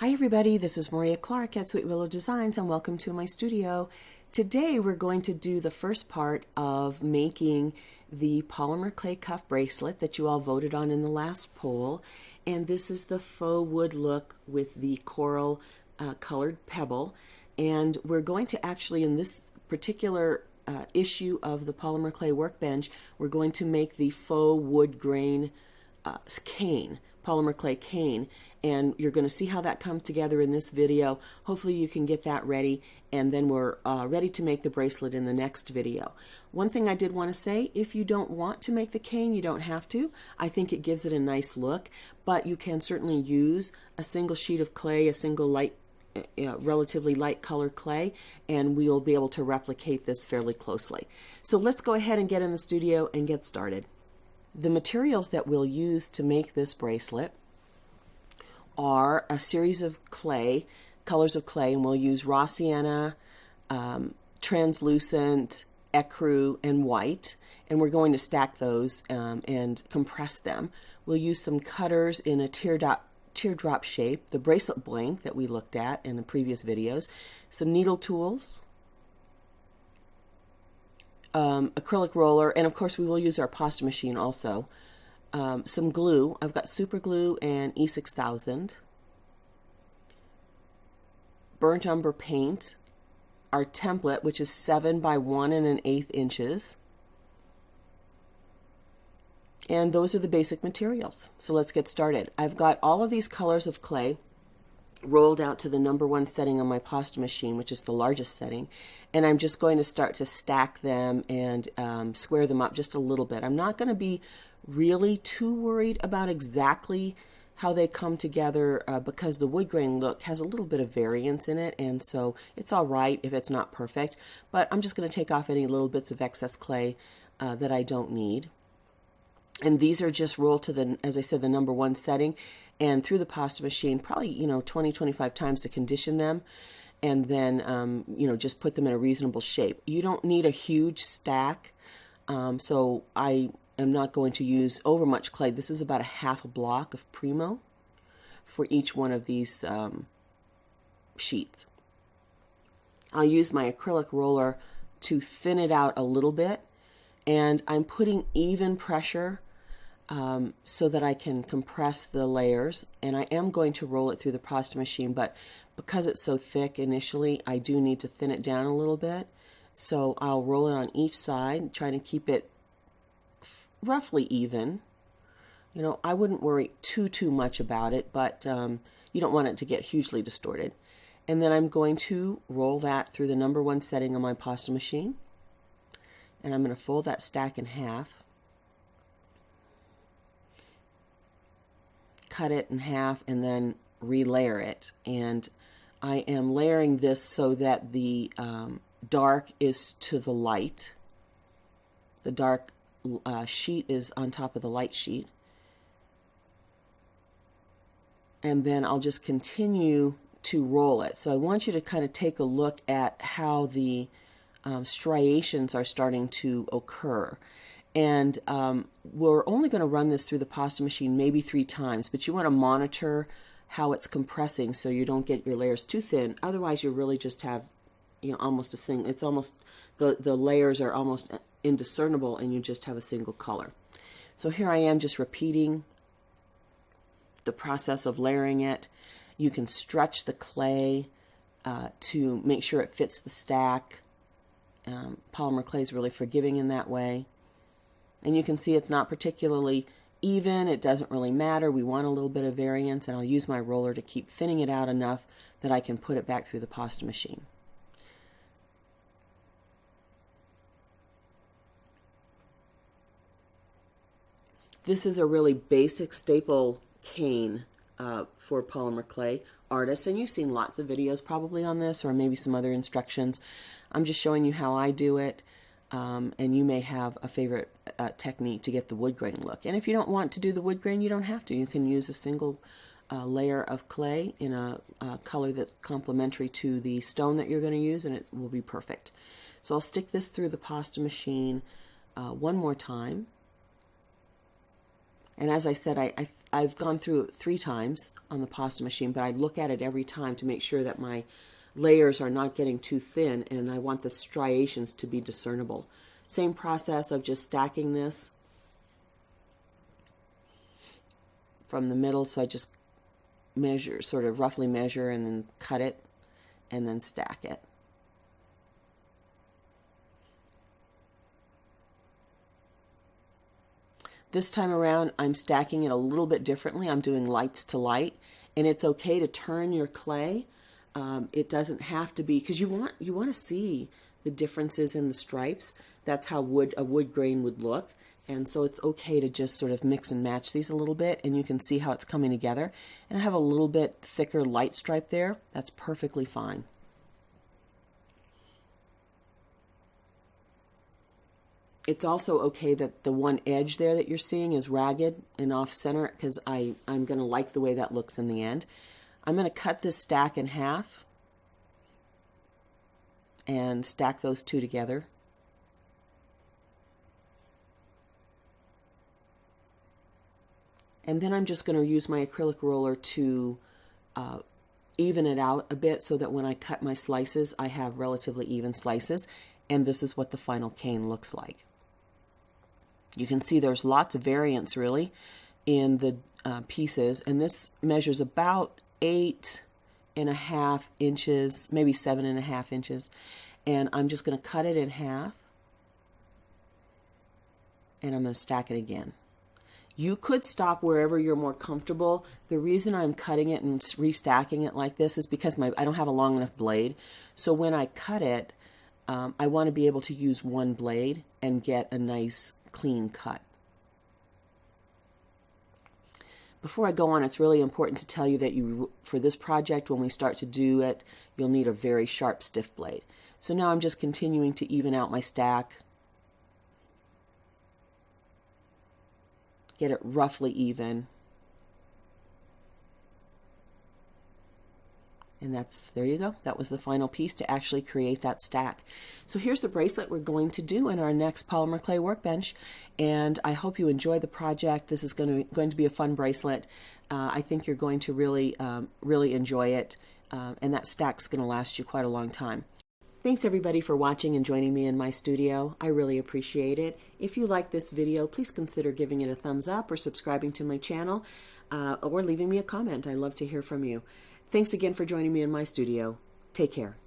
Hi everybody, this is Maria Clark at Sweet Willow Designs and welcome to my studio. Today we're going to do the first part of making the polymer clay cuff bracelet that you all voted on in the last poll, and this is the Faux Wood Look with the Coral colored Pebble. And we're going to actually, in this particular issue of the Polymer Clay Workbench, we're going to make the faux wood grain cane, polymer clay cane, and you're going to see how that comes together in this video. Hopefully you can get that ready, and then we're ready to make the bracelet in the next video. One thing I did want to say, if you don't want to make the cane, you don't have to. I think it gives it a nice look, but you can certainly use a single sheet of clay, a single relatively light color clay, and we'll be able to replicate this fairly closely. So let's go ahead and get in the studio and get started. The materials that we'll use to make this bracelet are a series of clay, colors of clay, and we'll use raw sienna, translucent, ecru, and white, and we're going to stack those and compress them. We'll use some cutters in a teardrop shape, the bracelet blank that we looked at in the previous videos, some needle tools, acrylic roller, and of course we will use our pasta machine also. Some glue. I've got super glue and E6000. Burnt umber paint. Our template, which is 7 by 1 1/8 inches. And those are the basic materials. So let's get started. I've got all of these colors of clay rolled out to the #1 setting on my pasta machine, which is the largest setting, and I'm just going to start to stack them and square them up just a little bit. I'm not going to be really too worried about exactly how they come together because the wood grain look has a little bit of variance in it, and so it's all right if it's not perfect, but I'm just going to take off any little bits of excess clay that I don't need. And these are just rolled to the, as I said, the #1 setting and through the pasta machine, probably 20-25 times to condition them, and then just put them in a reasonable shape. You don't need a huge stack, so I am not going to use over much clay. This is about a half a block of Premo for each one of these sheets. I'll use my acrylic roller to thin it out a little bit, and I'm putting even pressure so that I can compress the layers, and I am going to roll it through the pasta machine, but because it's so thick initially, I do need to thin it down a little bit. So I'll roll it on each side, trying to keep it roughly even. I wouldn't worry too much about it, but you don't want it to get hugely distorted. And then I'm going to roll that through the #1 setting on my pasta machine, and I'm going to fold that stack in half, cut it in half, and then relayer it. And I am layering this so that the dark is to the light. The dark sheet is on top of the light sheet. And then I'll just continue to roll it. So I want you to kind of take a look at how the striations are starting to occur. And we're only going to run this through the pasta machine maybe 3 times, but you want to monitor how it's compressing so you don't get your layers too thin. Otherwise you really just have almost a single, it's almost, the layers are almost indiscernible and you just have a single color. So here I am just repeating the process of layering it. You can stretch the clay to make sure it fits the stack. Polymer clay is really forgiving in that way. And you can see it's not particularly even. It doesn't really matter. We want a little bit of variance, and I'll use my roller to keep thinning it out enough that I can put it back through the pasta machine. This is a really basic staple cane for polymer clay artists, and you've seen lots of videos probably on this, or maybe some other instructions. I'm just showing you how I do it. And you may have a favorite technique to get the wood grain look. And if you don't want to do the wood grain, you don't have to. You can use a single layer of clay in a color that's complementary to the stone that you're going to use, and it will be perfect. So I'll stick this through the pasta machine one more time. And as I said, I've gone through it 3 times on the pasta machine, but I look at it every time to make sure that my layers are not getting too thin, and I want the striations to be discernible. Same process of just stacking this from the middle, so I just measure, sort of roughly measure, and then cut it, and then stack it. This time around, I'm stacking it a little bit differently. I'm doing lights to light, and it's okay to turn your clay. It doesn't have to be, because you want to see the differences in the stripes. That's how a wood grain would look, and so it's okay to just sort of mix and match these a little bit, and you can see how it's coming together. And I have a little bit thicker light stripe there. That's perfectly fine. It's also okay that the one edge there that you're seeing is ragged and off center, because I'm going to like the way that looks in the end. I'm going to cut this stack in half and stack those 2 together. And then I'm just going to use my acrylic roller to even it out a bit, so that when I cut my slices, I have relatively even slices. And this is what the final cane looks like. You can see there's lots of variance really in the pieces, and this measures about 8.5 inches, maybe 7.5 inches, and I'm just going to cut it in half, and I'm going to stack it again. You could stop wherever you're more comfortable. The reason I'm cutting it and restacking it like this is because I don't have a long enough blade, so when I cut it, I want to be able to use one blade and get a nice clean cut. Before I go on, it's really important to tell you that for this project, when we start to do it, you'll need a very sharp, stiff blade. So now I'm just continuing to even out my stack, get it roughly even. And there you go. That was the final piece to actually create that stack. So here's the bracelet we're going to do in our next polymer clay workbench. And I hope you enjoy the project. This is going to be a fun bracelet. I think you're going to really enjoy it. And that stack's going to last you quite a long time. Thanks everybody for watching and joining me in my studio. I really appreciate it. If you like this video, please consider giving it a thumbs up or subscribing to my channel, or leaving me a comment. I love to hear from you. Thanks again for joining me in my studio. Take care.